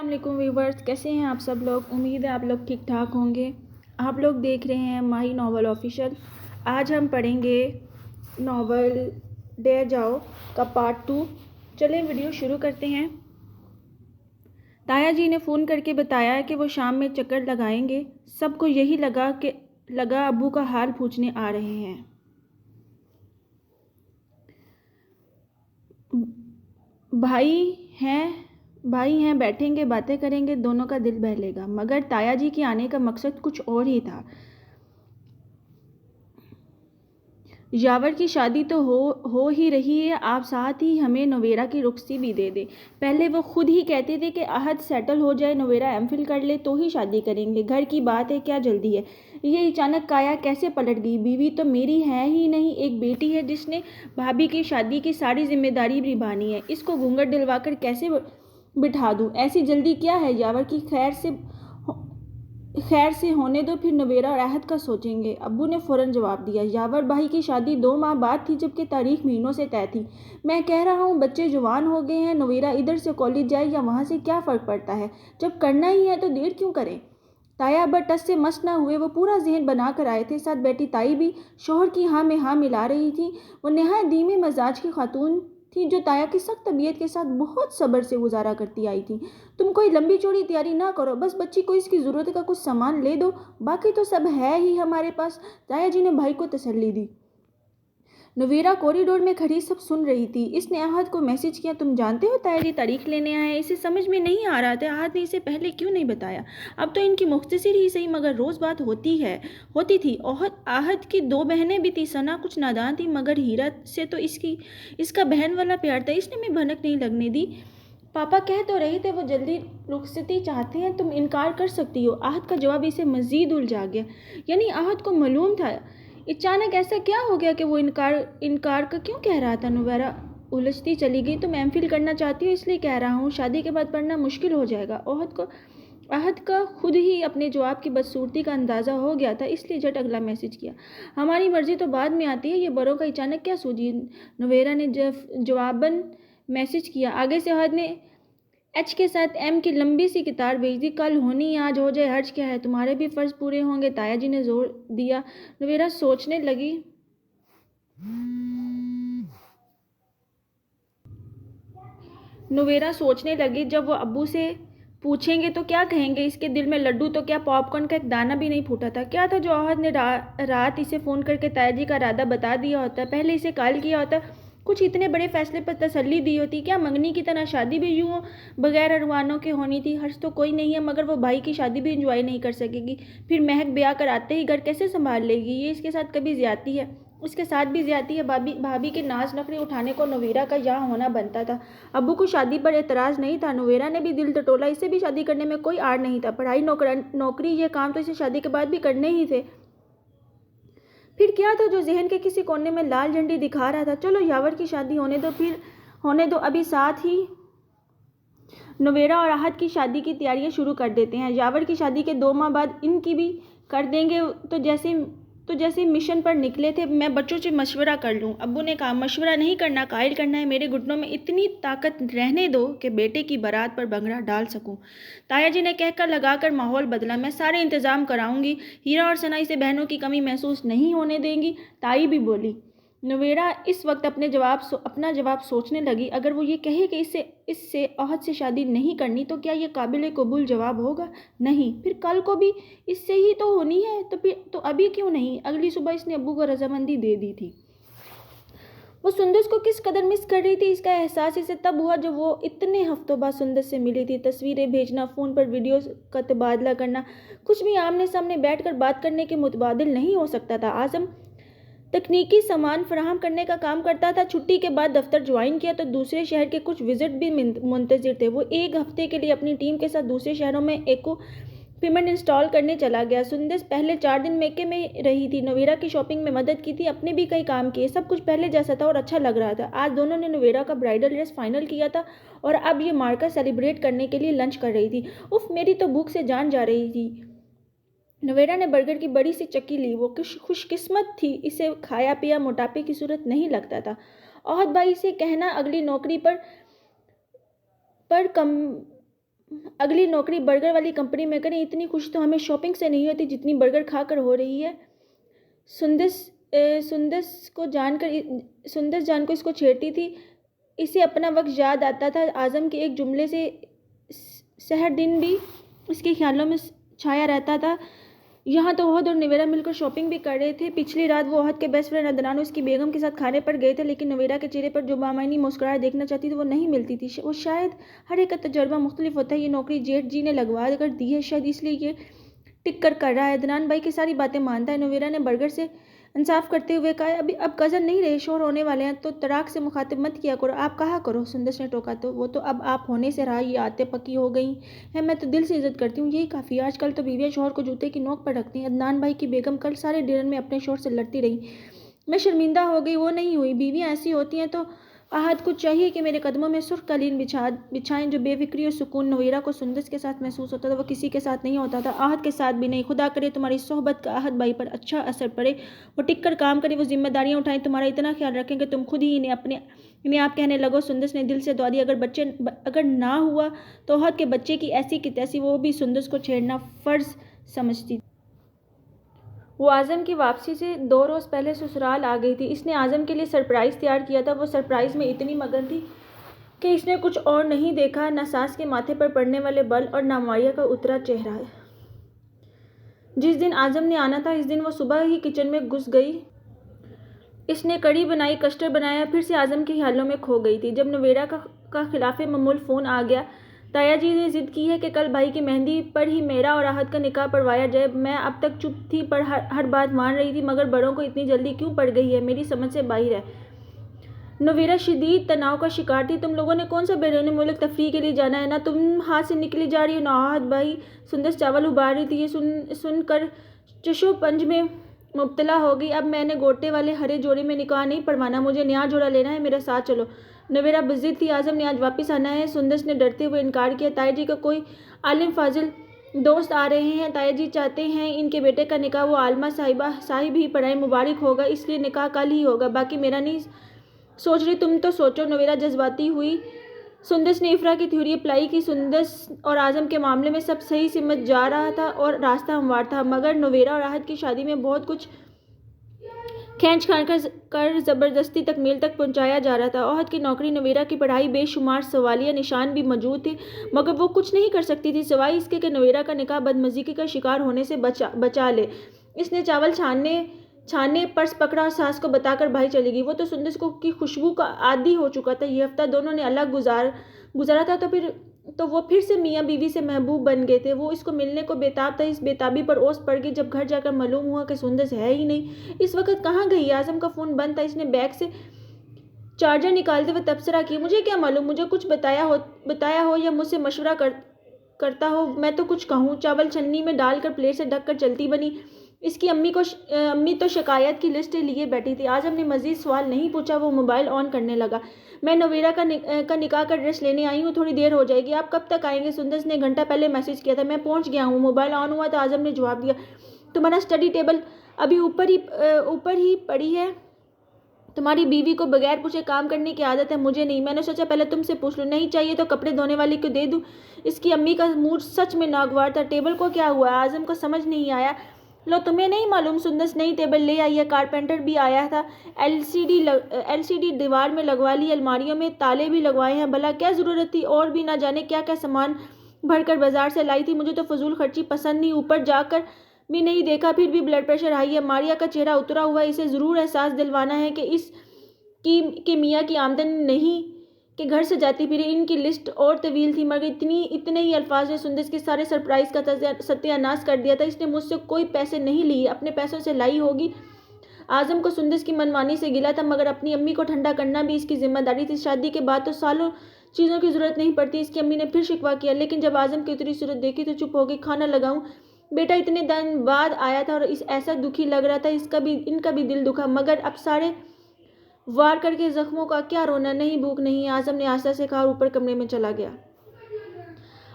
अस्सलाम वालेकुम व्यूवर्स, कैसे हैं आप सब लोग। उम्मीद है आप लोग ठीक ठाक होंगे। आप लोग देख रहे हैं माही नावल ऑफिशियल। आज हम पढ़ेंगे नावल डेर जाओ का पार्ट 2। चलें वीडियो शुरू करते हैं। ताया जी ने फ़ोन करके बताया कि वो शाम में चक्कर लगाएंगे। सबको यही लगा अब्बू का हाल पूछने आ रहे हैं। भाई हैं बैठेंगे, बातें करेंगे, दोनों का दिल बहलेगा। मगर ताया जी के आने का मकसद कुछ और ही था। यावर की शादी तो हो ही रही है, आप साथ ही हमें नवेरा की रुखसती भी दे दे। पहले वो खुद ही कहते थे कि अहद सेटल हो जाए, नवेरा एमफिल कर ले तो ही शादी करेंगे। घर की बात है, क्या जल्दी है। ये अचानक काया कैसे पलट गई। बीवी तो मेरी है ही नहीं, एक बेटी है जिसने भाभी की शादी की सारी जिम्मेदारी निभानी है। इसको घूंघट दिलवाकर कैसे बिठा दूँ। ऐसी जल्दी क्या है। यावर की खैर से होने दो, फिर नवेरा और अहद का सोचेंगे। अब्बू ने फ़ौरन जवाब दिया। यावर भाई की शादी 2 माह बाद थी, जबकि तारीख महीनों से तय थी। मैं कह रहा हूँ बच्चे जवान हो गए हैं, नवेरा इधर से कॉलेज जाए या वहाँ से क्या फ़र्क पड़ता है। जब करना ही है तो देर क्यों करें। ताया अब्बा टस से मस न हुए। वो पूरा जहन बना कर आए थे। साथ बैठी ताई भी शोहर की हाँ में हाँ मिला रही थी। वो नहायत धीमे मजाज की खातून थी जो ताया की सख्त तबीयत के साथ बहुत सब्र से गुजारा करती आई थी। तुम कोई लंबी चौड़ी तैयारी ना करो, बस बच्ची को इसकी ज़रूरत का कुछ सामान ले दो, बाकी तो सब है ही हमारे पास। ताया जी ने भाई को तसल्ली दी। नवीरा कॉरिडोर में खड़ी सब सुन रही थी। इसने आहद को मैसेज किया। तुम जानते हो ताया जी तारीख लेने आए हैं। इसे समझ में नहीं आ रहा था आहद ने इसे पहले क्यों नहीं बताया। अब तो इनकी मुख्तसर ही सही मगर रोज़ बात होती थी। आहद की 2 बहनें भी थी। सना कुछ नादान थी मगर हीरा से तो इसका बहन वाला प्यार था। इसने में भनक नहीं लगने दी। पापा कह तो रहे थे वो जल्दी रुखसती चाहते हैं, तुम इनकार कर सकती हो। आहद का जवाब इसे मजीद उलझा गया। यानी आहद को मालूम था। अचानक ऐसा क्या हो गया कि वो इनकार का क्यों कह रहा था। नवेरा उलझती चली गई। तुम एमफिल करना चाहती हो इसलिए कह रहा हूँ, शादी के बाद पढ़ना मुश्किल हो जाएगा। आहद का खुद ही अपने जवाब की बदसूरती का अंदाज़ा हो गया था, इसलिए झट अगला मैसेज किया। हमारी मर्जी तो बाद में आती है, ये बड़ों का अचानक क्या सूझी। नवेरा ने जवाबन मैसेज किया। आगे से आहद ने एच के साथ एम की लंबी सी किताब भेज दी। कल होनी आज हो जाए, हर्ज क्या है, तुम्हारे भी फ़र्ज पूरे होंगे। ताया जी ने जोर दिया। नवेरा सोचने लगी जब वो अब्बू से पूछेंगे तो क्या कहेंगे। इसके दिल में लड्डू तो क्या पॉपकॉर्न का एक दाना भी नहीं फूटा था। क्या था जो आहद ने रात इसे फ़ोन करके ताया जी का इरादा बता दिया होता, पहले इसे कॉल किया होता, कुछ इतने बड़े फैसले पर तसल्ली दी होती। क्या मंगनी की तरह शादी भी यूं बगैर अरमानों के होनी थी। हर्ष तो कोई नहीं है मगर वो भाई की शादी भी इंजॉय नहीं कर सकेगी। फिर महक ब्याह कर आते ही घर कैसे संभाल लेगी। ये इसके साथ कभी ज्यादती है, उसके साथ भी ज्यादती है। भाभी के नाज नखरे उठाने को नवेरा का यहाँ होना बनता था। अब्बू को शादी पर एतराज़ नहीं था। नवेरा ने भी दिल टटोला। इसे भी शादी करने में कोई आड़ नहीं था। पढ़ाई नौकरी ये काम तो इसे शादी के बाद भी करने ही थे। फिर क्या था जो जहन के किसी कोने में लाल झंडी दिखा रहा था। चलो यावर की शादी होने दो अभी साथ ही नवेरा और आहद की शादी की तैयारियां शुरू कर देते हैं। यावर की शादी के 2 माह बाद इनकी भी कर देंगे। तो जैसे मिशन पर निकले थे। मैं बच्चों से मशवरा कर लूँ। अब्बू ने कहा। मशवरा नहीं करना, कायल करना है। मेरे घुटनों में इतनी ताकत रहने दो कि बेटे की बारात पर भंगड़ा डाल सकूं। ताया जी ने कहकर लगाकर माहौल बदला। मैं सारे इंतजाम कराऊंगी। हीरा और सनाई से बहनों की कमी महसूस नहीं होने देंगी। ताई भी बोली। नवेरा इस वक्त अपना जवाब सोचने लगी। अगर वो ये कहे कि इससे आहद से शादी नहीं करनी तो क्या ये काबिल कबूल जवाब होगा। नहीं। फिर कल को भी इससे ही तो होनी है, तो अभी क्यों नहीं। अगली सुबह इसने अब्बू को रजामंदी दे दी थी। वो सुंदस को किस कदर मिस कर रही थी इसका एहसास इसे तब हुआ जब वो इतने हफ्तों बाद सुंदस से मिली थी। तस्वीरें भेजना, फ़ोन पर वीडियोस का तबादला करना, कुछ भी आमने सामने बैठकर बात करने के मुतबादिल नहीं हो सकता था। आज़म तकनीकी सामान फराहम करने का काम करता था। छुट्टी के बाद दफ्तर ज्वाइन किया तो दूसरे शहर के कुछ विजिट भी मुंतजिर थे। वो 1 हफ्ते के लिए अपनी टीम के साथ दूसरे शहरों में इक्विपमेंट इंस्टॉल करने चला गया। सुंदस पहले 4 दिन मेके में रही थी। नवेरा की शॉपिंग में मदद की थी, अपने भी कई काम किए। सब कुछ पहले जैसा था और अच्छा लग रहा था। आज दोनों ने नवेरा का ब्राइडल ड्रेस फाइनल किया था और अब ये मार्कर सेलिब्रेट करने के लिए लंच कर रही थी। उफ, मेरी तो भूख से जान जा रही थी। नवेरा ने बर्गर की बड़ी सी चक्की ली। वो खुशकिस्मत थी, इसे खाया पिया मोटापे की सूरत नहीं लगता था। आहद भाई से कहना अगली नौकरी पर कम अगली नौकरी बर्गर वाली कंपनी में करें। इतनी खुश तो हमें शॉपिंग से नहीं होती जितनी बर्गर खाकर हो रही है। सुंदस सुंदस जान को इसको छेड़ती थी। इसे अपना वक्त याद आता था। आज़म के एक जुमले से सहर दिन भी इसके ख्यालों में छाया रहता था। यहाँ तो ओहद और नवेरा मिलकर शॉपिंग भी कर रहे थे। पिछली रात वो ओहद के बेस्ट फ्रेंड अदनान और उसकी बेगम के साथ खाने पर गए थे, लेकिन नवेरा के चेहरे पर जो बामायनी मुस्कुराहट देखना चाहती थी वो नहीं मिलती थी। वो शायद हर एक का तजर्बा मुख्तलिफ होता है। ये नौकरी जेठ जी ने लगवा कर दी है, शायद इसलिए ये टिक कर रहा है। अदनान भाई की सारी बातें मानता है। नवेरा ने बर्गर से इंसाफ करते हुए कहा, अभी अब कज़न नहीं रहे, शोर होने वाले हैं, तो तराक से मुखातिब मत किया करो। आप कहा करो। सुंदस ने टोका। तो वो तो अब आप होने से रहा, ये आते पक्की हो गई है। मैं तो दिल से इज्जत करती हूँ, यही काफ़ी है। आजकल तो बीवियाँ शोहर को जूते की नोक पर रखती हैं। अदनान भाई की बेगम कल सारे डिनर में अपने शोहर से लड़ती रही। मैं शर्मिंदा हो गई, वो नहीं हुई। बीवियाँ ऐसी होती हैं। तो आहत को चाहिए कि मेरे कदमों में सुर्ख कालीन बिछाएं। जो बेफिक्री और सुकून नवीरा को सुंदस के साथ महसूस होता था वो किसी के साथ नहीं होता था। आहत के साथ भी नहीं। खुदा करे तुम्हारी सोहबत का आहत भाई पर अच्छा असर पड़े, वो टिक कर काम करें, वो जिम्मेदारियां उठाएं, तुम्हारा इतना ख्याल रखें कि तुम खुद ही इन्हें आप कहने लगो। सुंदस ने दिल से दुआ दी। अगर ना हुआ तो आहत के बच्चे की ऐसी की तैसी वो भी सुंदस को छेड़ना फ़र्ज समझती। वो आज़म की वापसी से 2 रोज़ पहले ससुराल आ गई थी। इसने आज़म के लिए सरप्राइज़ तैयार किया था। वो सरप्राइज़ में इतनी मगन थी कि इसने कुछ और नहीं देखा, न सास के माथे पर पड़ने वाले बल और न मारिया का उतरा चेहरा। जिस दिन आज़म ने आना था इस दिन वो सुबह ही किचन में घुस गई। इसने कड़ी बनाई, कस्टर्ड बनाया, फिर से आज़म के ख्यालों में खो गई थी। जब नवेरा का खिलाफे मामूल फ़ोन आ गया। ताया जी ने जिद की है कि कल भाई की मेहंदी पर ही मेरा और आहत का निकाह पढ़वाया जाए। मैं अब तक चुप थी पर हर बात मान रही थी, मगर बड़ों को इतनी जल्दी क्यों पड़ गई है, मेरी समझ से बाहर है। नवीरा शदीद तनाव का शिकार थी। तुम लोगों ने कौन सा बैरून मुल्क तफरीह के लिए जाना है? ना तुम हाथ से निकली जा रही हो ना आहत भाई। सुंदस चावल उबाल रही थी। ये सुनकर चशो पंज में मुब्तला हो गई। अब मैंने गोटे वाले हरे जोड़े में निकाह नहीं पढ़वाना, मुझे नया जोड़ा लेना है, मेरे साथ चलो। नवेरा बज़िद थी। आज़म ने आज वापस आना है। सुंदस ने डरते हुए इनकार किया। ताया जी का कोई आलिम फाजिल दोस्त आ रहे हैं। ताया जी चाहते हैं इनके बेटे का निकाह वो आलमा साहिब ही पढ़ाई, मुबारक होगा, इसलिए निकाह कल ही होगा, बाकी मेरा नहीं सोच रही, तुम तो सोचो। नवेरा जज्बाती हुई। सुंदस ने इफ्रा की थ्योरी अप्लाई की। सुंदस और आज़म के मामले में सब सही सिमत जा रहा था और रास्ता हमवार था, मगर नवेरा और आहत की शादी में बहुत कुछ खींच खान कर ज़बरदस्ती तकमील तक पहुंचाया जा रहा था। आहत की नौकरी, नवेरा की पढ़ाई, बेशुमार सवालिया निशान भी मौजूद थे, मगर वो कुछ नहीं कर सकती थी सिवाय इसके कि नवेरा का निकाह बदमज़गी का शिकार होने से बचा ले। इसने चावल छानने पर्स पकड़ा और सास को बताकर भाई चली गई। वो तो सुंदस को की खुशबू का आदी हो चुका था। ये हफ्ता दोनों ने अलग गुजारा था, तो वो फिर से मियाँ बीवी से महबूब बन गए थे। वो इसको मिलने को बेताब था। इस बेताबी पर ओस पड़ गई जब घर जाकर मालूम हुआ कि सुंदस है ही नहीं। इस वक्त कहाँ गई? आज़म का फ़ोन बंद था। इसने बैग से चार्जर निकालते हुए तबसरा किया, मुझे क्या मालूम, मुझे कुछ बताया हो या मुझसे मशवरा करता हो, मैं तो कुछ कहूँ। चावल छन्नी में डालकर प्लेट से ढककर चलती बनी। इसकी अम्मी तो शिकायत की लिस्ट लिए बैठी थी। आज़म ने मज़ीद सवाल नहीं पूछा। वो मोबाइल ऑन करने लगा। मैं नवेरा का निकाह का ड्रेस लेने आई हूँ, थोड़ी देर हो जाएगी। आप कब तक आएंगे? सुंदस ने घंटा पहले मैसेज किया था। मैं पहुँच गया हूँ। मोबाइल ऑन हुआ तो आज़म ने जवाब दिया, तुम्हारा स्टडी टेबल अभी ऊपर ही पड़ी है। तुम्हारी बीवी को बगैर पूछे काम करने की आदत है, मुझे नहीं। मैंने सोचा पहले तुमसे पूछ लूँ। नहीं चाहिए तो कपड़े धोने वाली को दे दूँ। इसकी अम्मी का मूड सच में नागवार था। टेबल को क्या हुआ? आज़म को समझ नहीं आया। लो, तुम्हें नहीं मालूम? सुंदस नई टेबल ले आई है, कारपेंटर भी आया था, एलसीडी दीवार में लगवा ली, अलमारियों में ताले भी लगवाए हैं। भला क्या ज़रूरत थी? और भी ना जाने क्या क्या सामान भरकर बाजार से लाई थी। मुझे तो फजूल खर्ची पसंद नहीं। ऊपर जाकर भी नहीं देखा, फिर भी ब्लड प्रेशर हाई है। मारिया का चेहरा उतरा हुआ। इसे ज़रूर एहसास दिलवाना है कि मियाँ की आमदन नहीं कि घर से जाती फिरी। इनकी लिस्ट और तवील थी, मगर इतने ही अल्फाज ने सुंदस के सारे सरप्राइज़ का सत्यानाश कर दिया था। इसने मुझसे कोई पैसे नहीं लिए, अपने पैसों से लाई होगी। आज़म को सुंदस की मनमानी से गिला था, मगर अपनी अम्मी को ठंडा करना भी इसकी जिम्मेदारी थी। शादी के बाद तो सालों चीज़ों की ज़रूरत नहीं पड़ती। इसकी अम्मी ने फिर शिकवा किया, लेकिन जब आज़म की उतरी सूरत देखी तो चुप हो गई। खाना लगाऊं? बेटा इतने दिन बाद आया था और ऐसा दुखी लग रहा था। इनका भी दिल दुखा, मगर अब सारे वार करके जख्मों का क्या रोना। नहीं, भूख नहीं। आज़म ने आस्था से कहा, ऊपर कमरे में चला गया।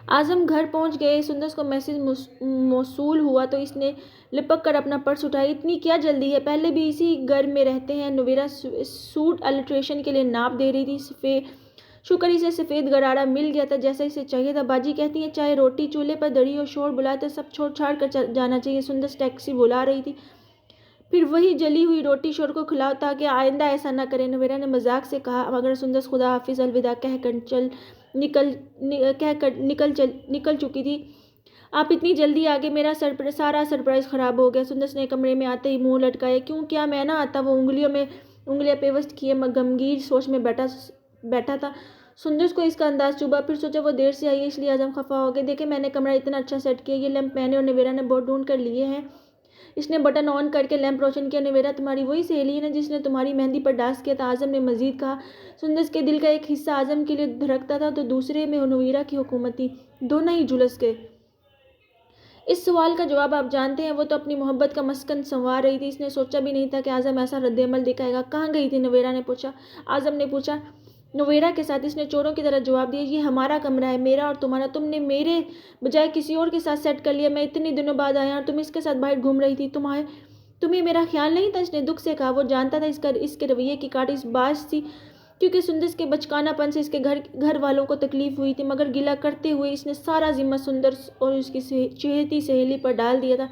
आज़म घर पहुंच गए। सुंदस को मैसेज मौसूल हुआ तो इसने लिपक कर अपना पर्स उठाया। इतनी क्या जल्दी है? पहले भी इसी घर में रहते हैं। नवेरा सूट अल्ट्रेशन के लिए नाप दे रही थी। शुक्र इसे सफ़ेद गरारा मिल गया था जैसा इसे चाहिए था। बाजी कहती है चाहे रोटी चूल्हे पर दड़ी हो, शोर बुलाए तो सब छोड़ छाड़ कर जाना चाहिए। सुंदर टैक्सी बुला रही थी, फिर वही जली हुई रोटी शोर को खिलाओ ताकि आइंदा ऐसा ना करे। नवेरा ने मजाक से कहा। मगर सुंदर खुदा हाफिज अलविदा कहकर निकल चुकी थी। आप इतनी जल्दी आ गए, मेरा सारा सरप्राइज ख़राब हो गया। सुंदर ने कमरे में आते ही मुंह लटकाया। क्यों, क्या मैं ना आता? वो उंगलियां पेवस्त किए गमगीन सोच में बैठा था। सुंदर को इसका अंदाज चुभा। फिर सोचा वो देर से आई है इसलिए आज हम खफा हो गए। देखे मैंने कमरा इतना अच्छा सेट किया। ये लैंप मैंने और नवेरा ने बहुत ढूंढ कर लिए हैं। इसने बटन ऑन करके लैंप रोशन किया। नवेरा तुम्हारी वही सहेली है ना जिसने तुम्हारी मेहंदी पर डांस किया था? आजम ने मजीद कहा। सुंदर के दिल का एक हिस्सा आजम के लिए धड़कता था तो दूसरे में नवेरा की हुकूमत थी। दोनों ही झुलस गए। इस सवाल का जवाब आप जानते हैं। वो तो अपनी मोहब्बत का मस्कन संवार रही थी। इसने सोचा भी नहीं था कि आजम ऐसा रद्द-ए-अमल दिखाएगा। कहाँ गई थी? नवेरा ने पूछा। आजम ने पूछा। नवेरा के साथ। इसने चोरों की तरह जवाब दिया। ये हमारा कमरा है, मेरा और तुम्हारा। तुमने मेरे बजाय किसी और के साथ सेट कर लिया। मैं इतने दिनों बाद आया और तुम इसके साथ बाहर घूम रही थी। तुम्हें मेरा ख्याल नहीं था? इसने दुख से कहा। वो जानता था इसके रवैये की काट इस बात थी क्योंकि सुंदर के बचकानापन से इसके घर वालों को तकलीफ हुई थी। मगर गिला करते हुए इसने सारा जिम्मा सुंदर और उसकी चहेती सहेली पर डाल दिया था।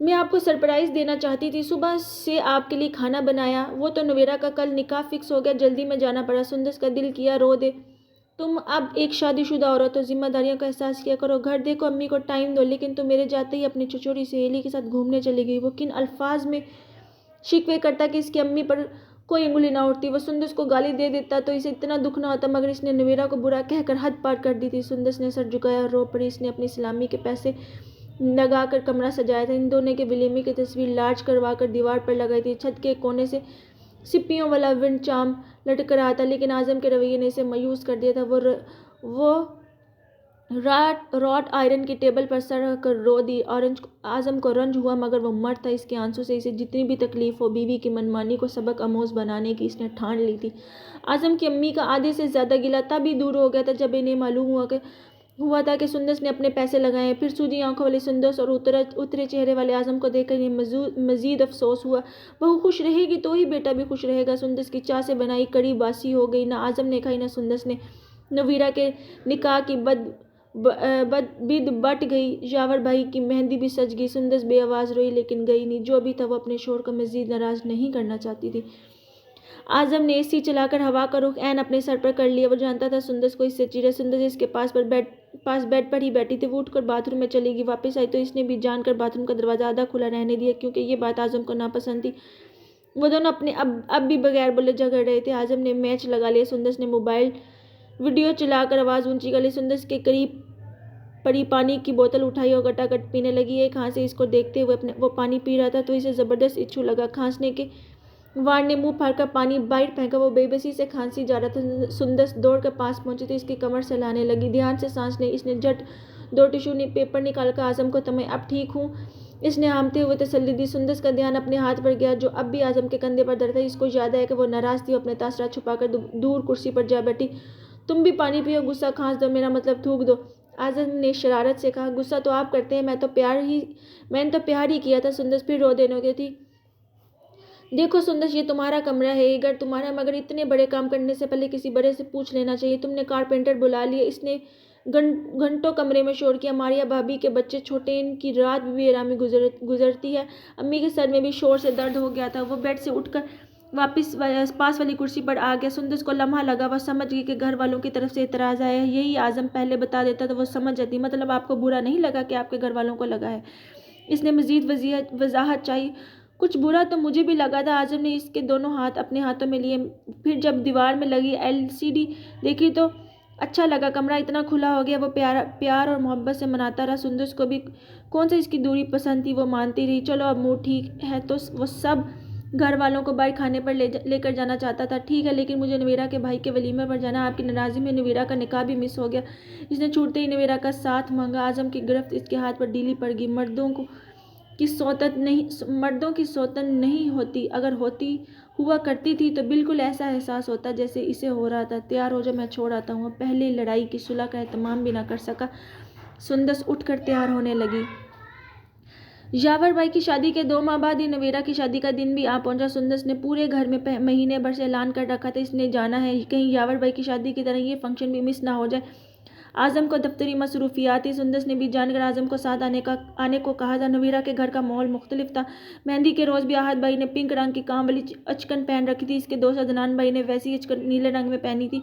मैं आपको सरप्राइज़ देना चाहती थी, सुबह से आपके लिए खाना बनाया। वो तो नवेरा का कल निकाह फिक्स हो गया, जल्दी में जाना पड़ा। सुंदर का दिल किया रो दे। तुम अब एक शादीशुदा औरत हो, जिम्मेदारियों का एहसास किया करो। घर देखो, अम्मी को टाइम दो। लेकिन तुम मेरे जाते ही अपनी चचोरी सहेली के साथ घूमने चली गई। वो किन अल्फाज में शिकवे करता कि इसकी अम्मी पर कोई उंगली ना उठती। वो सुंदर को गाली दे देता तो इसे इतना दुख ना होता, मगर इसने नवेरा को बुरा कहकर हद पार कर दी थी। सुंदर ने सर झुकाया और रो पड़ी। इसने अपनी सलामी के पैसे लगाकर कमरा सजाया था। इन दोनों के वलीमे की तस्वीर लार्ज करवा कर दीवार पर लगाई थी। छत के कोने से सिप्पियों वाला विंड चार्म लटक रहा था, लेकिन आजम के रवैये ने इसे मायूस कर दिया था। वो रॉट आयरन की टेबल पर सड़ कर रो दी। आजम को रंज हुआ, मगर वो मर्द था। इसके आंसू से इसे जितनी भी तकलीफ हो, बीवी की मनमानी को सबक आमोज बनाने की इसने ठान ली थी। आजम की अम्मी का आधे से ज़्यादा गिला तभी दूर हो गया था जब इन्हें मालूम हुआ था कि सुंदर ने अपने पैसे लगाए। फिर सूजी आंखों वाली सुंदर और उतरे चेहरे वाले आजम को देखकर इन्हें मजीद अफसोस हुआ। बहू खुश रहेगी तो ही बेटा भी खुश रहेगा। सुंदर की चाह से बनाई कड़ी बासी हो गई। ना आजम ने खाई ना सुंदर ने। नवीरा के निकाह की बिद बट गई। यावर भाई की मेहंदी भी सज गई। सुंदर बेआवाज़ रोई लेकिन गई नहीं। जो भी था वो अपने शोर को मजीद नाराज़ नहीं करना चाहती थी। आजम ने एसी चलाकर हवा का रुख ऐन अपने सर पर कर लिया। वो जानता था सुंदर को इससे चिढ़े। सुंदर इसके पास बेड पर ही बैठी थी। वो उठकर बाथरूम में चली गई। वापस आई तो इसने भी जानकर बाथरूम का दरवाज़ा आधा खुला रहने दिया, क्योंकि ये बात आजम को नापसंद थी। वो दोनों अपने अब भी बगैर बोले झगड़ रहे थे। आजम ने मैच लगा लिया। सुंदर ने मोबाइल वीडियो चलाकर आवाज़ ऊंची कर ली। सुंदर के करीब पड़ी पानी की बोतल उठाई और गटागट पीने लगी। एक हाथ से इसको देखते हुए वो पानी पी रहा था तो इसे ज़बरदस्त इच्छू लगा। खांसने के वार ने मुंह फाड़कर पानी बाहर फेंका। वो बेबसी से खांसी जा रहा था। सुंदर दौड़कर पास पहुंची तो इसकी कमर से लाने लगी। ध्यान से सांस ले। इसने झट 2 टिश्यू पेपर निकालकर आजम को तमे अब ठीक हूँ इसने हामते हुए तसल्ली दी। सुंदर का ध्यान अपने हाथ पर गया जो अब भी आजम के कंधे पर दर्द था। इसको याद आया कि वो नाराज़ थी। अपने तासरा छुपाकर दूर कुर्सी पर जा बैठी। तुम भी पानी पियो, गुस्सा खांस दो, मेरा मतलब थूक दो। आजम ने शरारत से कहा। गुस्सा तो आप करते हैं, मैंने तो प्यार ही किया था। सुंदर फिर रो देने थी। देखो सुंदर, ये तुम्हारा कमरा है, ये घर तुम्हारा, मगर इतने बड़े काम करने से पहले किसी बड़े से पूछ लेना चाहिए। तुमने कारपेंटर बुला लिया। इसने घंटों कमरे में शोर किया। मारिया भाभी के बच्चे छोटे, इनकी रात भी बेआरामी गुजरती है। अम्मी के सर में भी शोर से दर्द हो गया था। वो बेड से उठकर वापस पास वाली कुर्सी पर आ गया। सुंदर को लम्हा लगा। वह समझ गई कि घर वालों की तरफ से इतराज़ आया है। यही आजम पहले बता देता तो वो समझ जाती। मतलब आपको बुरा नहीं लगा कि आपके घर वालों को लगा है? इसने मजीद वजाहत चाहिए। कुछ बुरा तो मुझे भी लगा था। आजम ने इसके दोनों हाथ अपने हाथों में लिए। फिर जब दीवार में लगी LCD देखी तो अच्छा लगा। कमरा इतना खुला हो गया। वो प्यार और मोहब्बत से मनाता रहा। सुंदर को भी कौन सा इसकी दूरी पसंद थी, वो मानती रही। चलो अब मूड ठीक है तो वो सब घर वालों को बाहर खाने पर लेकर जाना चाहता था। ठीक है, लेकिन मुझे नवेरा के भाई के वलीमे पर जाना। आपकी नाराज़ी में नवेरा का निकाह भी मिस हो गया। इसने छूटते ही नवेरा का साथ मांगा। आजम की गिरफ्त इसके हाथ पर ढीली पड़ गई। मर्दों की सौतन नहीं होती। अगर हुआ करती थी तो बिल्कुल ऐसा एहसास होता जैसे इसे हो रहा था। तैयार हो जा, मैं छोड़ आता हूँ। पहले लड़ाई की सुलह का एहतमाम भी ना कर सका। सुंदर उठकर तैयार होने लगी। यावर भाई की शादी के 2 माह बाद ही नवेरा की शादी का दिन भी आ पहुंचा। सुंदस ने पूरे घर में महीने भर से ऐलान कर रखा था इसने जाना है, कहीं यावर भाई की शादी की तरह ये फंक्शन भी मिस ना हो जाए। आजम को दफ्तरी मसरूफियात थी। सुंदस ने भी जानकर आजम को साथ आने को कहा था। नवीरा के घर का माहौल मुख्तलिफ था। मेहंदी के रोज़ भी आहत भाई ने पिंक रंग की काम वाली अचकन पहन रखी थी। इसके दोस्त अदनान भाई ने वैसी अचकन नीले रंग में पहनी थी,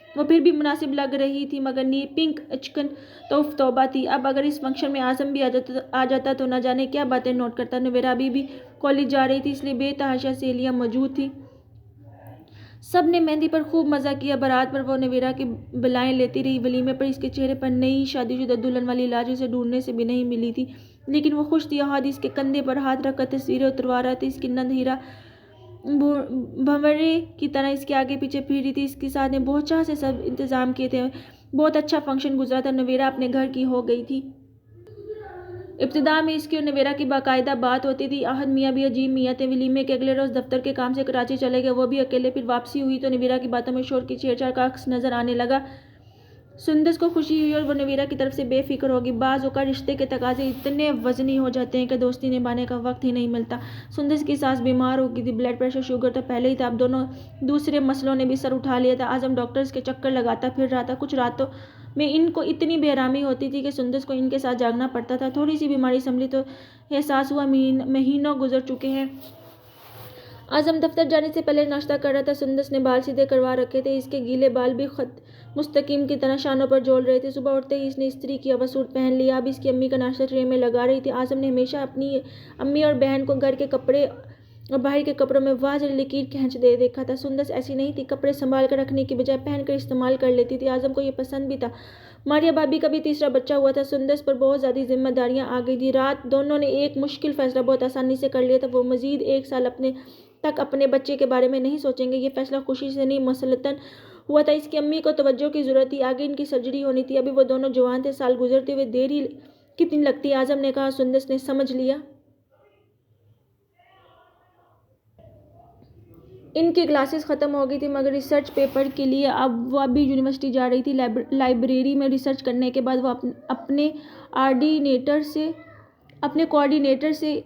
वो फिर भी मुनासिब लग रही थी, मगर नी पिंक अचकन तो तौबा थी। अब अगर इस फंक्शन में आजम भी आ जाता तो न जाने क्या बातें नोट करता। नवेरा अभी भी कॉलेज जा रही थी, इसलिए बेतहाशा सहेलियाँ मौजूद थी। सब ने मेहंदी पर खूब मज़ा किया। बारात पर वो नवेरा की बलाएं लेती रही। वलीमे पर इसके चेहरे पर नई शादीशुदा दुल्हन वाली लाज उसे ढूंढने से भी नहीं मिली थी, लेकिन वो खुश थी। हादी इसके कंधे पर हाथ रखकर तस्वीरें उतरवा रहा था। इसकी नंद हीरा भंवरे की तरह इसके आगे पीछे फिर रही थी। इसके साथ ने बहुत चाह से सब इंतज़ाम किए थे। बहुत अच्छा फंक्शन गुजरा था। नवेरा अपने घर की हो गई थी। इब्तिदा में इसकी और नवेरा की बाकायदा बात होती थी। आहद मियाँ भी अजीब मियाँ थे। वलीमे के अगले रोज़ दफ्तर के काम से कराची चले गए, वो भी अकेले। फिर वापसी हुई तो नवेरा की बातों में शोर की छेड़छाड़ का अक्स नज़र आने लगा। सुंदस को खुशी हुई और वो नवीरा की तरफ से बेफिक्र होगी। बाज़ औक़ात रिश्ते के तकाजे इतने वजनी हो जाते हैं कि दोस्ती निभाने का वक्त ही नहीं मिलता। सुंदस की सास बीमार हो गई थी। ब्लड प्रेशर शुगर तो पहले ही था, अब दोनों दूसरे मसलों ने भी सर उठा लिया था। आजम डॉक्टर्स के चक्कर लगाता फिर रहा था। कुछ रातों में इनको इतनी बेरामी होती थी कि सुंदस को इनके साथ जागना पड़ता था। थोड़ी सी बीमारी संभली तो एहसास हुआ महीनों गुजर चुके हैं। आजम दफ्तर जाने से पहले नाश्ता कर रहा था। सुंदस ने बाल सीधे करवा रखे थे। इसके गीले बाल भी खत मुस्तकीम की तरह शानों पर झोल रहे थे। सुबह उठते ही इसने इस्त्री किया हुआ सूट पहन लिया। अब इसकी अम्मी का नाश्ता ट्रे में लगा रही थी। आजम ने हमेशा अपनी अम्मी और बहन को घर के कपड़े और बाहर के कपड़ों में वाज़ लकीर खींच दे देखा था। सुंदस ऐसी नहीं थी, कपड़े संभाल कर रखने की बजाय पहन कर इस्तेमाल कर लेती थी। आजम को ये पसंद भी था। मारिया भाभी का भी तीसरा बच्चा हुआ था। सुंदस पर बहुत ज़्यादा जिम्मेदारियाँ आ गई थी। रात दोनों ने एक मुश्किल फैसला बहुत आसानी से कर लिया था। वो मज़ीद 1 साल अपने बच्चे के बारे में नहीं सोचेंगे। ये फैसला खुशी से नहीं मसलतन हुआ था। इसकी अम्मी को तवज्जो की ज़रूरत थी। आगे इनकी सर्जरी होनी थी। अभी वो दोनों जवान थे। साल गुजरते हुए देरी कितनी लगती। आजम ने कहा। सुंदस ने समझ लिया। इनकी क्लासेस ख़त्म हो गई थी, मगर रिसर्च पेपर के लिए अब वो अभी यूनिवर्सिटी जा रही थी। लाइब्रेरी में रिसर्च करने के बाद वो अपने कोऑर्डिनेटर से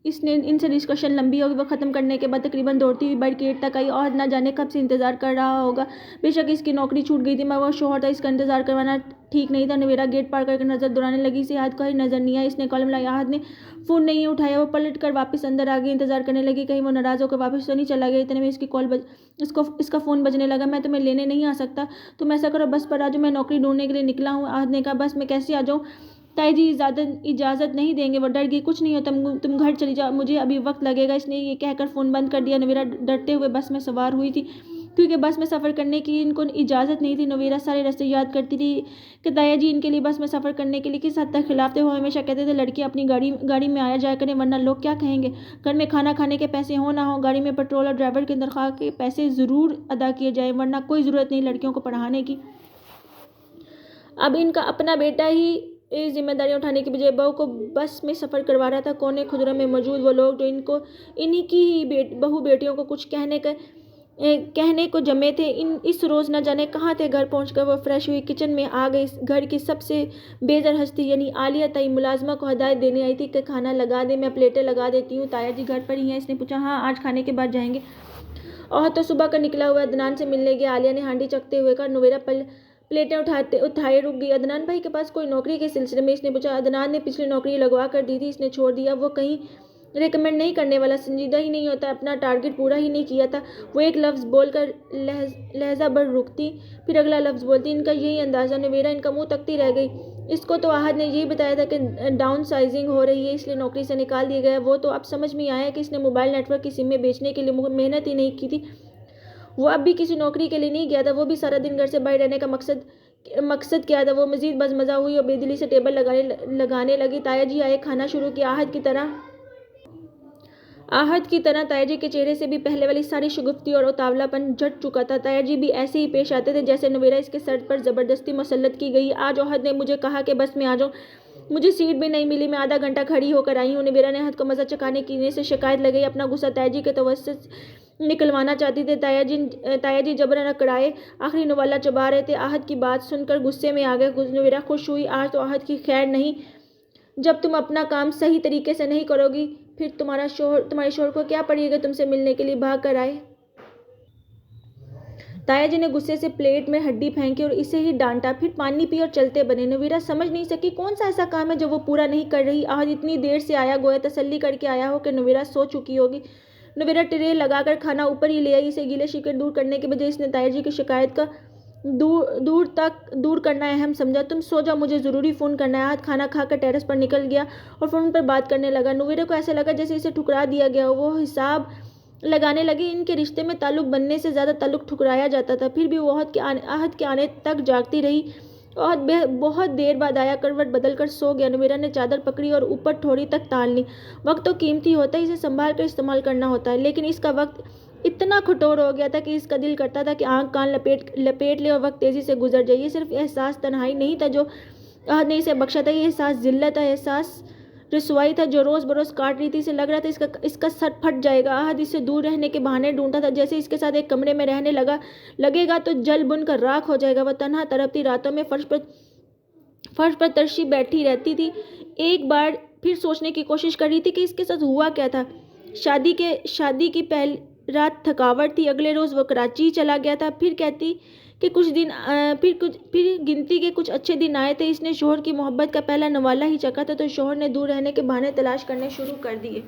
इसने इनसे डिस्कशन लंबी होगी। वो ख़त्म करने के बाद तकरीबन दौड़ती हुई बाइक गेट तक आई और ना जाने कब से इंतज़ार कर रहा होगा। बेशक इसकी नौकरी छूट गई थी, मगर वो शोहर था, इसका इंतज़ार करवाना ठीक नहीं था। नवेरा गेट पार करके नज़र दौड़ाने लगी। इसे याद कहीं नज़र नहीं आया। इसने कॉलम लाई। आहद ने फ़ोन नहीं उठाया। वो पलट कर वापस अंदर आ गई। इंतज़ार करने लगी कहीं वो नाराज़ होकर वापस तो नहीं चला गया। इतने में इसका फ़ोन बजने लगा। मैं तुम्हें लेने नहीं आ सकता, तुम ऐसा करो बस पर आ जाओ, मैं नौकरी ढूंढने के लिए निकला हूँ। आहद ने कहा बस मैं कैसे आ जाऊँ, ताई जी इजाज़त नहीं देंगे। वो डर गई। कुछ नहीं होता, तुम घर चली जाओ, मुझे अभी वक्त लगेगा। इसने ये कहकर फ़ोन बंद कर दिया। नवेरा डरते हुए बस में सवार हुई थी, क्योंकि बस में सफ़र करने की इनको इजाज़त नहीं थी। नवेरा सारे रास्ते याद करती थी कि ताया जी इनके लिए बस में सफ़र करने के लिए किस हद तक खिलाफ थे। वो हमेशा कहते थे लड़की अपनी गाड़ी में आया जाया करें, वरना लोग क्या कहेंगे। घर में खाना खाने के पैसे हो ना हो, गाड़ी में पेट्रोल और ड्राइवर की तनख्वाह के पैसे ज़रूर अदा किए जाए, वरना कोई ज़रूरत नहीं लड़कियों को पढ़ाने की। अब इनका अपना बेटा ही इस जिम्मेदारी उठाने की बजाय बहू को बस में सफ़र करवा रहा था। कोने खुदरा में मौजूद वो लोग जो इन्हीं की ही बहू बेटियों को कुछ कहने को जमे थे, इस रोज़ न जाने कहाँ थे। घर पहुंचकर वो फ्रेश हुई, किचन में आ गई। घर की सबसे बेजर हस्ती यानी आलिया ताई मुलाजमा को हदायत देने आई थी कि खाना लगा दे, मैं प्लेटें लगा देती हूँ। ताया जी घर पर ही हैं? इसने पूछा। हाँ, आज खाने के बाद जाएंगे। और तो सुबह का निकला हुआ अदनान से मिलने गया। आलिया ने हांडी चखते हुए कहा। नवेरा प्लेटें उठाए रुक गई। अदनान भाई के पास कोई नौकरी के सिलसिले में? इसने पूछा। अदनान ने पिछली नौकरी लगवा कर दी थी, इसने छोड़ दिया। वो कहीं रिकमेंड नहीं करने वाला, संजीदा ही नहीं होता, अपना टारगेट पूरा ही नहीं किया था। वो एक लफ्ज़ बोलकर लहजा भर रुकती, फिर अगला लफ्ज़ बोलती। इनका यही अंदाज़ा। नवेरा इनका मुंह तकती रह गई। इसको तो आहद ने यही बताया था कि डाउन साइजिंग हो रही है, इसलिए नौकरी से निकाल दिया गया। वो तो अब समझ में आया कि इसने मोबाइल नेटवर्क की सिमें बेचने के लिए मेहनत ही नहीं की थी। वो अब भी किसी नौकरी के लिए नहीं गया था, वो भी सारा दिन घर से बाहर रहने का मकसद क्या था। वो मज़ीद बज़मज़ा हुई और बेदिली से टेबल लगाने लगी। ताया जी आए, खाना शुरू किया। आहद की तरह ताया जी के चेहरे से भी पहले वाली सारी शुगुफ्ती और उतावलापन झट चुका था। ताया जी भी ऐसे ही पेश आते थे जैसे नवेरा इसके सर पर ज़बरदस्ती मुसल्लत की गई। आज आहद ने मुझे कहा कि बस में आ जाओ, मुझे सीट भी नहीं मिली, मैं आधा घंटा खड़ी होकर आई हूँ। नवेरा ने आहद को मज़ा चखाने की से शिकायत लगाई। अपना गुस्सा ताया जी के तवस्सुत निकलवाना चाहती थे। ताया जी जबरन अकड़ाए आखिरी नवाला चबा रहे थे। आहद की बात सुनकर गुस्से में आ गए। नवेरा खुश हुई। आज तो आहद की खैर नहीं, जब तुम अपना काम सही तरीके से नहीं करोगी फिर तुम्हारे शोहर को क्या पड़ेगा तुमसे मिलने के लिए भाग कर आए। ताया जी ने गुस्से से प्लेट में हड्डी फेंकी और इसे ही डांटा। फिर पानी पी और चलते बने। नवीरा समझ नहीं सकी कौन सा ऐसा काम है जो वो पूरा नहीं कर रही। आज इतनी देर से आया, गोया तसल्ली करके आया हो कि नवीरा सो चुकी होगी। नवीरा ट्रे लगाकर खाना ऊपर ही ले आई। इसे गीले शिकवे दूर करने के बजाय इसने ताया जी की शिकायत का दूर करना अहम समझा। तुम सो जाओ, मुझे ज़रूरी फ़ोन करना है। आज खाना खाकर टेरेस पर निकल गया और फ़ोन पर बात करने लगा। नवीरा को ऐसा लगा जैसे इसे ठुकरा दिया गया हो। वो हिसाब लगाने लगी। इनके रिश्ते में ताल्लुक बनने से ज़्यादा ताल्लुक ठुकराया जाता था। फिर भी वो आहत के आने तक जागती रही। और बहुत देर बाद आया, करवट बदल कर सो गया। नवीरा ने चादर पकड़ी और ऊपर थोड़ी तक तान ली। वक्त तो कीमती होता है, इसे संभाल कर इस्तेमाल करना होता है, लेकिन इसका वक्त इतना कठोर हो गया था कि इसका दिल करता था कि आंख कान लपेट ले और वक्त तेज़ी से गुजर जाए। ये सिर्फ एहसास तन्हाई नहीं था जो आहत ने इसे बख्शा था, ये एहसास जिल्लत था, एहसास रसवाई था जो रोज़ बरोज़ काट रही थी। इसे लग रहा था इसका सर फट जाएगा। आहद इससे दूर रहने के बहाने ढूंढता था, जैसे इसके साथ एक कमरे में रहने लगेगा तो जल बुन कर राख हो जाएगा। वह तन्हा तड़पती रातों में फर्श पर तरशी बैठी रहती थी। एक बार फिर सोचने की कोशिश कर रही थी कि इसके साथ हुआ क्या था। शादी की पहली रात थकावट थी। अगले रोज़ वो कराची चला गया था। फिर कहती कि फिर गिनती के कुछ अच्छे दिन आए थे। इसने शोहर की मोहब्बत का पहला नवाला ही चखा था तो शोहर ने दूर रहने के बहाने तलाश करने शुरू कर दिए।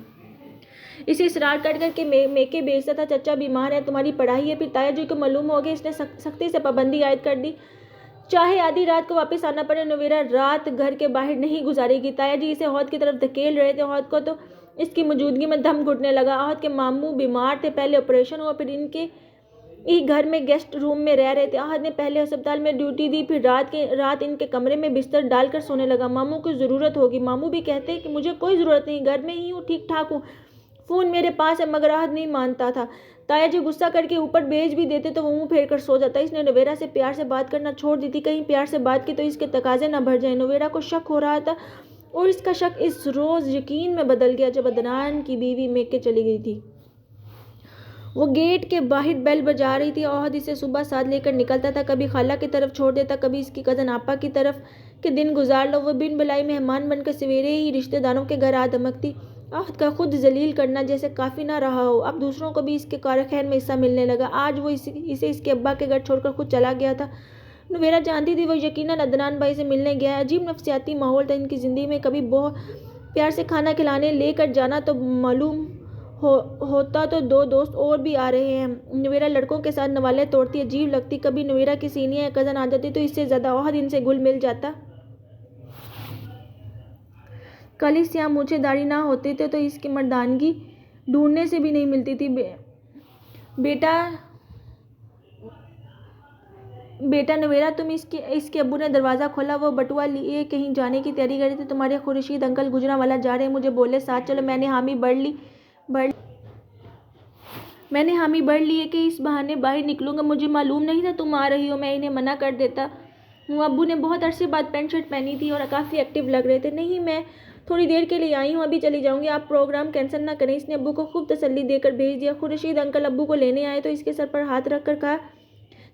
इसे इसरार कर करके मेके बेचता था। चचा बीमार है, तुम्हारी पढ़ाई है। फिर ताया जी को मालूम हो गया। इसने सख्ती से पाबंदी आयद कर दी, चाहे आधी रात को वापस आना पड़े। नवीरा रात घर के बाहर नहीं गुजारेगी। ताया जी इसे हौद की तरफ धकेल रहे थे। हौद को तो इसकी मौजूदगी में दम घुटने लगा। आहत के मामू बीमार थे, पहले ऑपरेशन हुआ, फिर इनके ही घर में गेस्ट रूम में रह रहे थे। आहत ने पहले अस्पताल में ड्यूटी दी, फिर रात इनके कमरे में बिस्तर डालकर सोने लगा। मामू को ज़रूरत होगी। मामू भी कहते कि मुझे कोई ज़रूरत नहीं, घर में ही हूँ, ठीक ठाक हूँ, फ़ोन मेरे पास है। मगर आहत नहीं मानता था। ताया जी गुस्सा करके ऊपर भेज भी देते तो वो मुँह फेर कर सो जाता। इसने नवेरा से प्यार से बात करना छोड़ दी थी। कहीं प्यार से बात की तो इसके तकाजे न भर जाए। नवेरा को शक हो रहा था और इसका शक इस रोज़ यकीन में बदल गया जब अदनान की बीवी मेके चली गई थी। वो गेट के बाहर बेल बजा रही थी। आहद इसे सुबह साथ लेकर निकलता था, कभी खाला की तरफ छोड़ देता, कभी इसकी कज़न आपा की तरफ के दिन गुजार लो। वो बिन बुलाई मेहमान बनकर सवेरे ही रिश्तेदारों के घर आ धमकती। आहद का खुद जलील करना जैसे काफ़ी ना रहा हो, अब दूसरों को भी इसके कारखैर में हिस्सा मिलने लगा। आज वो इसे इसके अब्बा के घर छोड़कर खुद चला गया था। नवेरा जानती थी वो यकीनन अदनान भाई से मिलने गया है। अजीब नफसियाती माहौल था इनकी ज़िंदगी में। कभी बहुत प्यार से खाना खिलाने लेकर जाना तो मालूम होता तो दो दोस्त और भी आ रहे हैं। नवेरा लड़कों के साथ नवाले तोड़ती, अजीब लगती। कभी नवेरा की सीनियर या कज़न आ जाती तो इससे ज़्यादा आहद इनसे घुल मिल जाता। काली स्याह मूछे दाढ़ी ना होते थे तो इसकी मर्दानगी ढूंढने से भी नहीं मिलती थी। बेटा नवेरा, तुम इसके अब्बू ने दरवाज़ा खोला। वो बटुआ लिए कहीं जाने की तैयारी कर रहे थे। तुम्हारे खुर्शीद अंकल गुजरांवाला जा रहे हैं, मुझे बोले साथ चलो। मैंने हामी बढ़ ली है कि इस बहाने बाहर निकलूंगा। मुझे मालूम नहीं था तुम आ रही हो, मैं इन्हें मना कर देता हूँ। अब्बू ने बहुत अरसे बाद पैंट शर्ट पहनी थी और काफ़ी एक्टिव लग रहे थे। नहीं, मैं थोड़ी देर के लिए आई हूँ, अभी चली जाऊँगी, आप प्रोग्राम कैंसिल ना करें। इसने अब्बू को खूब तसल्ली देकर भेज दिया। खुर्शीद अंकल अब्बू को लेने आए तो इसके सर पर हाथ रख कर कहा,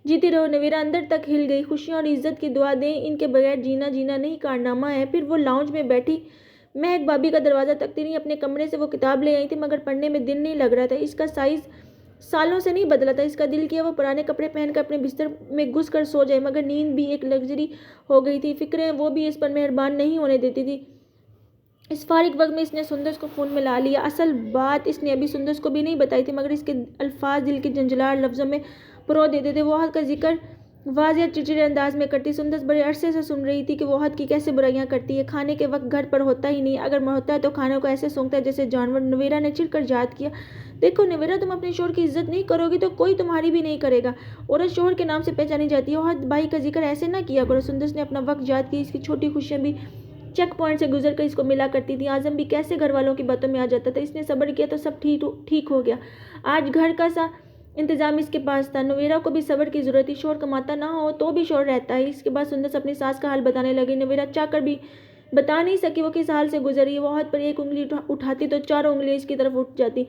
जीती रहो। नवेरा अंदर तक हिल गई। खुशियाँ और इज्जत की दुआ दें, इनके बगैर जीना नहीं कारनामा है। फिर वो लाउंज में बैठी महक भाभी का दरवाज़ा तकती रही। अपने कमरे से वो किताब ले आई थी मगर पढ़ने में दिल नहीं लग रहा था। इसका साइज़ सालों से नहीं बदला था। इसका दिल किया वो पुराने कपड़े पहनकर अपने बिस्तर में घुस कर सो जाए, मगर नींद भी एक लग्जरी हो गई थी। फिक्रें वो भी इस पर मेहरबान नहीं होने देती थी। इस फारिग वक्त में इसने सुंदर को फ़ोन में ला लिया। असल बात इसने अभी सुंदर को भी नहीं बताई थी, मगर इसके अल्फाज दिल के झंझलार लफ्ज़ों में परो देते थे। वो आहत का जिक्र वाज़िया चिड़चिड़े अंदाज में करती। सुंदर बड़े अरसे से सुन रही थी कि वो आहत की कैसे बुराइयां करती है। खाने के वक्त घर पर होता ही नहीं, अगर होता है तो खाने को ऐसे सूंघता है जैसे जानवर। नवेरा ने चिढ़कर याद किया, देखो नवेरा, तुम अपने शोहर की इज्जत नहीं करोगी तो कोई तुम्हारी भी नहीं करेगा। औरत शोहर के नाम से पहचानी जाती है। आहत भाई का जिक्र ऐसे ना किया करो। सुंदर ने अपना वक्त याद किया। इसकी छोटी खुशियाँ भी चेक पॉइंट से गुजर कर इसको मिला करती थी। आजम भी कैसे घर वालों की बातों में आ जाता था। इसने सब्र किया तो सब ठीक हो गया। आज घर का सा इंतजाम इसके पास था। नवेरा को भी सब्र की जरूरत थी। शोर कमाता ना हो तो भी शोर रहता है। इसके बाद सुंदर अपनी सास का हाल बताने लगी। नवेरा चाहकर भी बता नहीं सकी वो किस हाल से गुजरी। वो हाथ पर एक उंगली उठाती तो चारों उंगलियां इसकी तरफ उठ जाती।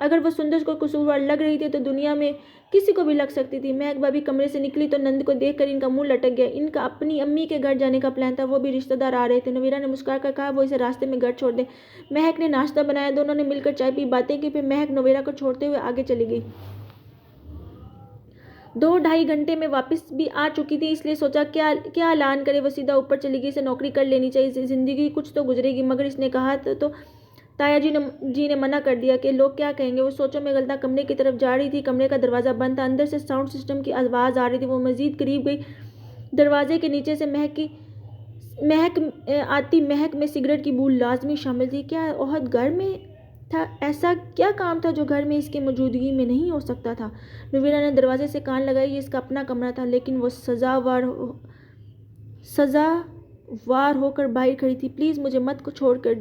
अगर वो सुंदर को कसूरवार लग रही थी तो दुनिया में किसी को भी लग सकती थी। महक भाभी कमरे से निकली तो नंद को देखकर इनका मुंह लटक गया। इनका अपनी अम्मी के घर जाने का प्लान था, वो भी रिश्तेदार आ रहे थे। नवीरा ने मुस्कुरा कर कहा वो इसे रास्ते में घर छोड़ दे। महक ने नाश्ता बनाया, दोनों ने मिलकर चाय पी, बातें की। फिर महक नवीरा को छोड़ते हुए आगे चली गई। 2-2.5 घंटे में वापस भी आ चुकी थी, इसलिए सोचा क्या क्या ऐलान करे। वो सीधा ऊपर चली गई, इसे नौकरी कर लेनी चाहिए, जिंदगी कुछ तो गुजरेगी। मगर इसने कहा तो ताया जी ने मना कर दिया कि लोग क्या कहेंगे। वो सोचों में गलता कमरे की तरफ जा रही थी। कमरे का दरवाज़ा बंद था, अंदर से साउंड सिस्टम की आवाज़ आ रही थी। वो मज़ीद करीब गई। दरवाजे के नीचे से महक में सिगरेट की बू लाजमी शामिल थी। क्या ओहद घर में था? ऐसा क्या काम था जो घर में इसकी मौजूदगी में नहीं हो सकता था? नवीरा ने दरवाजे से कान लगाई। ये इसका अपना कमरा था, लेकिन वो सजावार होकर बाहर खड़ी थी। प्लीज़ मुझे मत को छोड़ कर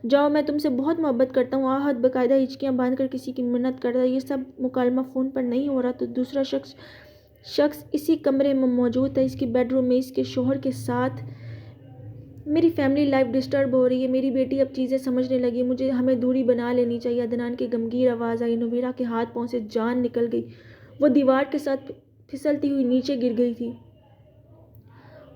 जाओ, मैं तुमसे बहुत मोहब्बत करता हूँ। आहत बाकायदा हिचकियाँ बांध कर किसी की मिन्नत करता। ये सब मुकालमा फ़ोन पर नहीं हो रहा तो दूसरा शख्स इसी कमरे में मौजूद था, इसकी बेडरूम में, इसके शोहर के साथ। मेरी फैमिली लाइफ डिस्टर्ब हो रही है। मेरी बेटी अब चीज़ें समझने लगी। हमें दूरी बना लेनी चाहिए। अदनान की गमगीन आवाज़ आई। नवीरा के हाथ पाँव से जान निकल गई। वो दीवार के साथ फिसलती हुई नीचे गिर गई थी।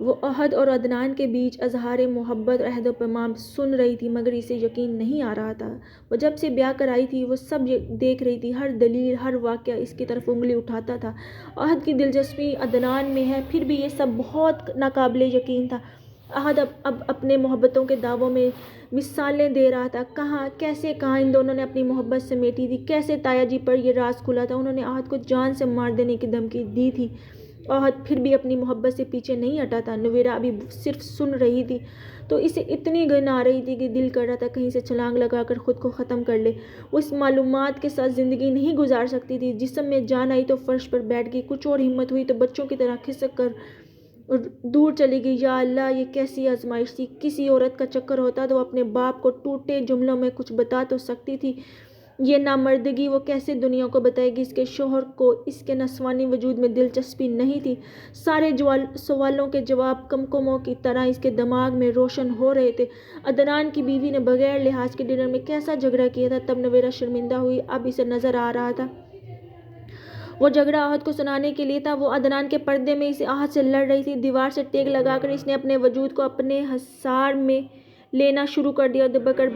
वो अहद और अदनान के बीच अजहार मोहब्बत और अहद पैमाम सुन रही थी, मगर इसे यकीन नहीं आ रहा था। वो जब से ब्याह कर आई थी वो सब देख रही थी। हर दलील, हर वाक़या इसकी तरफ उंगली उठाता था। अहद की दिलचस्पी अदनान में है, फिर भी ये सब बहुत नाकाबिले यकीन था। अहद अब अपने मोहब्बतों के दावों में मिसालें दे रहा था। कहाँ इन दोनों ने अपनी मोहब्बत समेटी थी। कैसे ताया जी पर यह राज खुला था। उन्होंने अहद को जान से मार देने की धमकी दी थी। अहद फिर भी अपनी मोहब्बत से पीछे नहीं हटा था। नवीरा अभी सिर्फ सुन रही थी तो इसे इतनी घिन आ रही थी कि दिल कर रहा था कहीं से छलांग लगाकर ख़ुद को ख़त्म कर ले। वो इस मालूमात के साथ ज़िंदगी नहीं गुजार सकती थी। जिस्म में जान आई तो फर्श पर बैठ गई। कुछ और हिम्मत हुई तो बच्चों की तरह खिसक कर दूर चली गई। या अल्लाह, ये कैसी आजमाइश थी। किसी औरत का चक्कर होता तो अपने बाप को टूटे जुमलों में कुछ बता तो सकती थी। ये नामर्दगी वो कैसे दुनिया को बताएगी। इसके शोहर को इसके नस्वानी वजूद में दिलचस्पी नहीं थी। सारे सवालों के जवाब कमकमों की तरह इसके दिमाग में रोशन हो रहे थे। अदनान की बीवी ने बगैर लिहाज के डिनर में कैसा झगड़ा किया था। तब नवीरा शर्मिंदा हुई। अब इसे नज़र आ रहा था वो झगड़ा आहत को सुनाने के लिए था। वो अदनान के पर्दे में इसे आहत से लड़ रही थी। दीवार से टेक लगाकर इसने अपने वजूद को अपने हसार में लेना शुरू कर दिया। दबक कर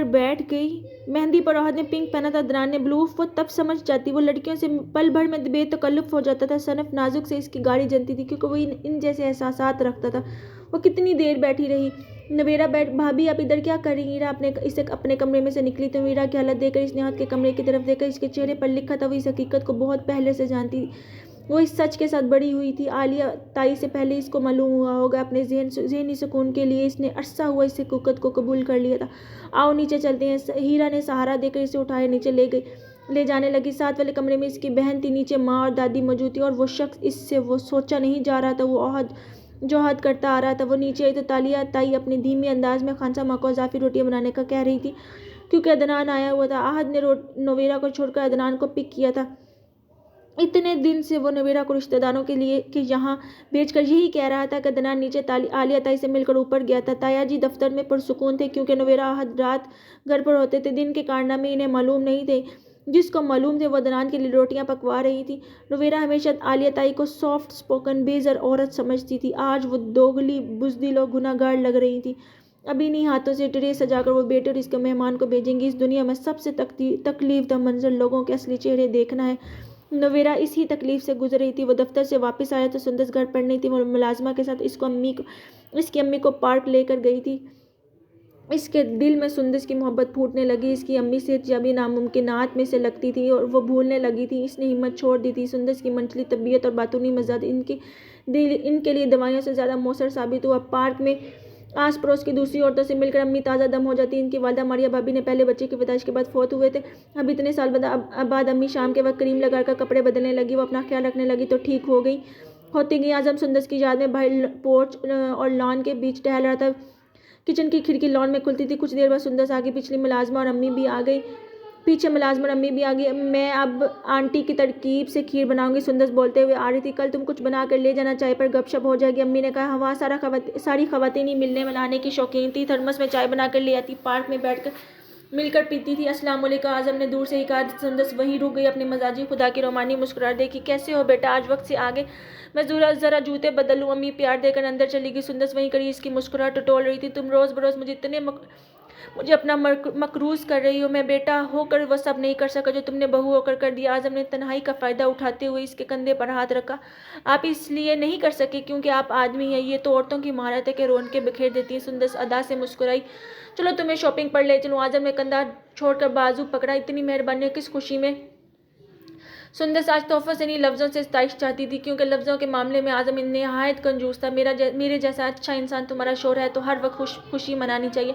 बैठ गई। मेहंदी पर आहत ने पिंक पहना था, अदनान ने ब्लू। वो तब समझ जाती। वो लड़कियों से पल भर में बेतकल्लुफ़ हो जाता था। सनफ नाजुक से इसकी गाड़ी जलती थी क्योंकि वो इन जैसे एहसासात रखता था। वो कितनी देर बैठी रही। नवीरा भाभी आप इधर क्या कर रही? हीरा इसे अपने कमरे में से निकली तो वीरा की हालत देखकर इसने आहत के कमरे की तरफ देखा। इसके चेहरे पर लिखा था वो इस हकीकत को बहुत पहले से जानती थी। वो इस सच के साथ बड़ी हुई थी। आलिया ताई से पहले इसको मालूम हुआ होगा। अपने जहनी सुकून के लिए इसने अरसा हुआ इस हकीकत को कबूल कर लिया था। आओ नीचे चलते हैं। हीरा ने सहारा देकर इसे उठाया नीचे ले जाने लगी। साथ वाले कमरे में इसकी बहन थी। नीचे माँ और दादी मौजूद थी और वो शख्स इससे वो सोचा नहीं जा रहा था वो जो हद करता आ रहा था। वो नीचे आई तो तालिया ताई अपने धीमे अंदाज में खानसा माँ को इजाफी रोटियाँ बनाने का कह रही थी क्योंकि अदनान आया हुआ था। आहद ने नवीरा को छोड़कर अदनान को पिक किया था। इतने दिन से वो नवीरा को रिश्तेदारों के लिए कि यहाँ भेजकर यही कह रहा था कि अदनान नीचे आलिया ताई से मिलकर ऊपर गया था। ताया जी दफ्तर में पुरसुकून थे क्योंकि नवीरा आहद रात घर पर होते थे। दिन के कारनामे इन्हें मालूम नहीं थे। जिसको मालूम थे वो अदनान के लिए रोटियां पकवा रही थी। नवीरा हमेशा आलिया ताई को सॉफ्ट स्पोकन बेज़र औरत समझती थी। आज वो दोगली बुज़दिल और गुनाहगार लग रही थी। अभी इन्हीं हाथों से ट्रे सजाकर वो बेटे और इसके मेहमान को भेजेंगी। इस दुनिया में सबसे तकलीफ दा मंजर लोगों के असली चेहरे देखना है। नवीरा इसी तकलीफ से गुजर रही थी। वो दफ्तर से वापस आया तो सुंदर घर पर नहीं थी। वो मुलाजमा के साथ इसकी अम्मी को पार्क लेकर गई थी। इसके दिल में सुंदर की मोहब्बत फूटने लगी। इसकी अम्मी से जब भी नामुमकिनात में से लगती थी और वो भूलने लगी थी। इसने हिम्मत छोड़ दी थी। सुंदर की मंचली तबीयत और बातूनी मजाद इनके लिए दवाइयों से ज़्यादा मौसर साबित हुआ। पार्क में आस पड़ोस की दूसरी औरतों से मिलकर अम्मी ताज़ा दम हो जाती। इनकी वालदा मारिया भाभी ने पहले बच्चे की पैदाइश के बाद फौत हुए थे। अब इतने साल बाद अम्मी शाम के वक्त क्रीम लगाकर कपड़े बदलने लगी। वो अपना ख्याल रखने लगी तो ठीक होती गई। आजम सुंदर की याद में बाहर पोर्च और लॉन के बीच टहल रहा था। किचन की खिड़की लॉन में खुलती थी। कुछ देर बाद सुंदर आगे पीछे मुलाजमा और अम्मी भी आ गई। मैं अब आंटी की तरकीब से खीर बनाऊंगी, सुंदर बोलते हुए आ रही थी। कल तुम कुछ बना कर ले जाना, चाय पर गपशप हो जाएगी। अम्मी ने कहा। हवा सारी खवातीन ही मिलने मिलाने की शौकीन थी। थर्मस में चाय बना कर ले आती। पार्क में बैठकर मिलकर पीती थी। अस्सलाम वालेकुम। आज़म ने दूर से ही कहा। सुंदस वहीं रुक गई। अपने मजाजी खुदा की रोमानी मुस्कुराहट देखी। कैसे हो बेटा, आज वक्त से आगे मैं ज़रा जूते बदल लूँ। अम्मी प्यार देकर अंदर चली गई। सुंदस वहीं खड़ी इसकी मुस्कुराहट टटोल रही थी। तुम रोज़ बरोज़ मुझे अपना मकरूज कर रही हो। मैं बेटा होकर वह सब नहीं कर सका जो तुमने बहू होकर कर दिया। आज़म ने तन्हाई का फ़ायदा उठाते हुए इसके कंधे पर हाथ रखा। आप इसलिए नहीं कर सके क्योंकि आप आदमी हैं। ये तो औरतों की महारत है कि रौनकें बिखेर देती हैं। सुंदस अदा से मुस्कुराई। चलो तुम्हें शॉपिंग पर ले चलूँ। आज़म ने कंधा छोड़कर बाजू पकड़ा। इतनी मेहरबानी किस खुशी में। सुंदस आज तोहफों से नहीं लफ्ज़ों से इस्ताइश चाहती थी क्योंकि लफ्ज़ों के मामले में आज़म नहायत कंजूस था। मेरे जैसा अच्छा इंसान तुम्हारा शोहर है तो हर वक्त खुशी मनानी चाहिए।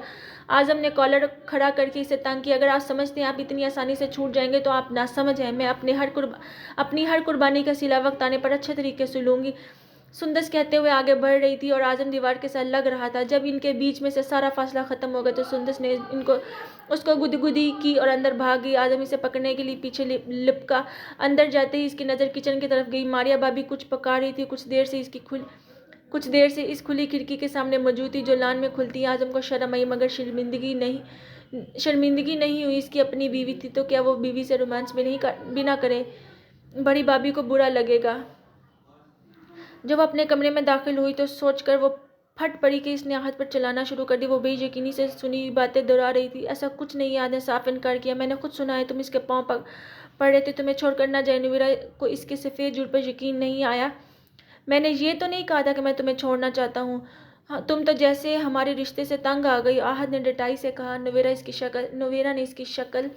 आज़म ने कॉलर खड़ा करके इसे तंग किया। अगर आप समझते हैं आप इतनी आसानी से छूट जाएंगे तो आप नासमझ हैं। मैं अपनी हर कुर्बानी का सिला वक्त आने पर अच्छे तरीके से लूँगी। सुंदस कहते हुए आगे बढ़ रही थी और आज़म दीवार के साथ लग रहा था। जब इनके बीच में से सारा फासला ख़त्म हो गया तो सुंदस ने उसको गुदगुदी की और अंदर भाग गई। आज़म इसे पकड़ने के लिए पीछे लिपका। अंदर जाते ही इसकी नज़र किचन की तरफ गई। मारिया भाभी कुछ पका रही थी। कुछ देर से इस खुली खिड़की के सामने मौजूद थी जो लान में खुलती। आज़म को शर्म आई मगर शर्मिंदगी नहीं हुई। इसकी अपनी बीवी थी तो क्या वो बीवी से रोमांस भी ना करे। बड़ी भाभी को बुरा लगेगा। जब वो अपने कमरे में दाखिल हुई तो सोचकर वो फट पड़ी कि इसने हाथ पर चलाना शुरू कर दी। वो बेयकीनी से सुनी बातें दोहरा रही थी। ऐसा कुछ नहीं याद है, साफ इनकार किया। मैंने खुद सुना है तुम इसके पाँव पड़ रहे थे। तुम्हें छोड़कर ना जाए। नुवीरा को इसके सफ़ेद जुड़ पर यकीन नहीं आया। मैंने ये तो नहीं कहा था कि मैं तुम्हें छोड़ना चाहता हूँ। हाँ, तुम तो जैसे हमारे रिश्ते से तंग आ गई। आहद ने डटाई से कहा। नुवीरा ने इसकी शक्ल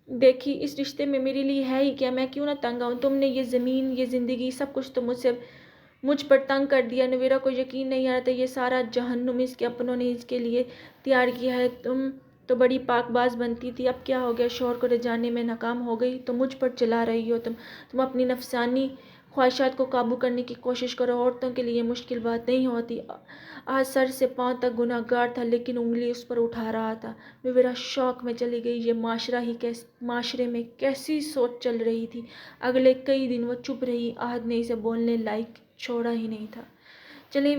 देखी। इस रिश्ते में मेरे लिए है ही क्या, मैं क्यों ना तंग आऊँ। तुमने ये ज़मीन, ये ज़िंदगी, सब कुछ तो मुझ पर तंग कर दिया। नुवीरा को यकीन नहीं आ रहा था ये सारा जहन्नुम इसके अपनों ने इसके लिए तैयार किया है। तुम तो बड़ी पाकबाज बनती थी, अब क्या हो गया। शोहर को रिझाने में नाकाम हो गई तो मुझ पर चला रही हो। तुम अपनी नफसानी ख्वाहिशात को काबू करने की कोशिश करो। औरतों के लिए मुश्किल बात नहीं होती। आज सर से पांव तक गुनाहगार था लेकिन उंगली उस पर उठा रहा था। नुवीरा शौक में चली गई। ये माशरे में कैसी सोच चल रही थी। अगले कई दिन वो चुप रही। आहद ने इसे बोलने लायक छोड़ा ही नहीं था। चलिए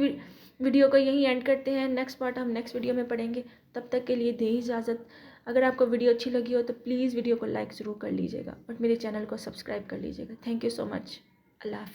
वीडियो को यहीं एंड करते हैं। नेक्स्ट पार्ट हम नेक्स्ट वीडियो में पढ़ेंगे। तब तक के लिए दे इजाज़त। अगर आपको वीडियो अच्छी लगी हो तो प्लीज़ वीडियो को लाइक ज़रूर कर लीजिएगा और मेरे चैनल को सब्सक्राइब कर लीजिएगा। Thank you so much. अल्लाह हाफ़िज़।